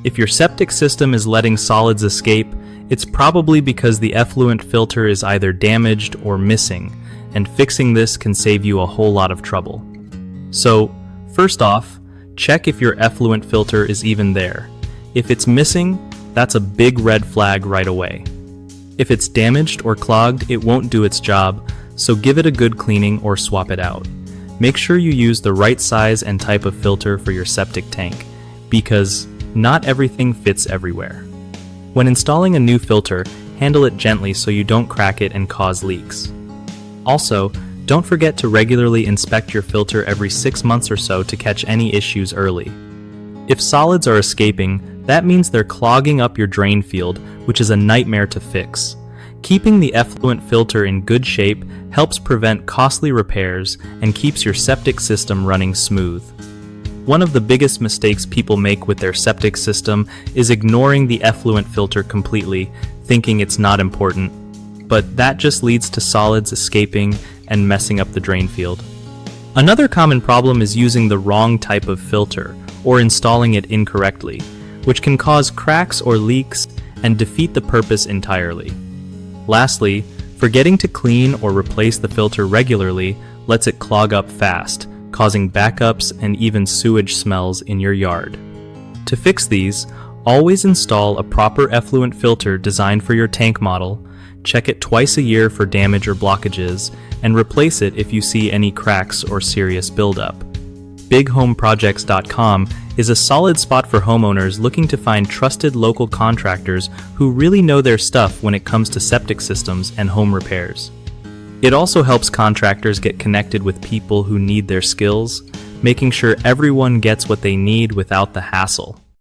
If your septic system is letting solids escape, it's probably because the effluent filter is either damaged or missing, and fixing this can save you a whole lot of trouble. So, first off, check if your effluent filter is even there. If it's missing, that's a big red flag right away. If it's damaged or clogged, it won't do its job, so give it a good cleaning or swap it out. Make sure you use the right size and type of filter for your septic tank, because not everything fits everywhere. When installing a new filter, handle it gently so you don't crack it and cause leaks. Also, don't forget to regularly inspect your filter every 6 months or so to catch any issues early. If solids are escaping, that means they're clogging up your drain field, which is a nightmare to fix. Keeping the effluent filter in good shape helps prevent costly repairs and keeps your septic system running smooth. One of the biggest mistakes people make with their septic system is ignoring the effluent filter completely, thinking it's not important. But that just leads to solids escaping and messing up the drain field. Another common problem is using the wrong type of filter or installing it incorrectly, which can cause cracks or leaks and defeat the purpose entirely. Lastly, forgetting to clean or replace the filter regularly lets it clog up fast, causing backups and even sewage smells in your yard. To fix these, always install a proper effluent filter designed for your tank model, check it twice a year for damage or blockages, and replace it if you see any cracks or serious buildup. BigHomeProjects.com is a solid spot for homeowners looking to find trusted local contractors who really know their stuff when it comes to septic systems and home repairs. It also helps contractors get connected with people who need their skills, making sure everyone gets what they need without the hassle.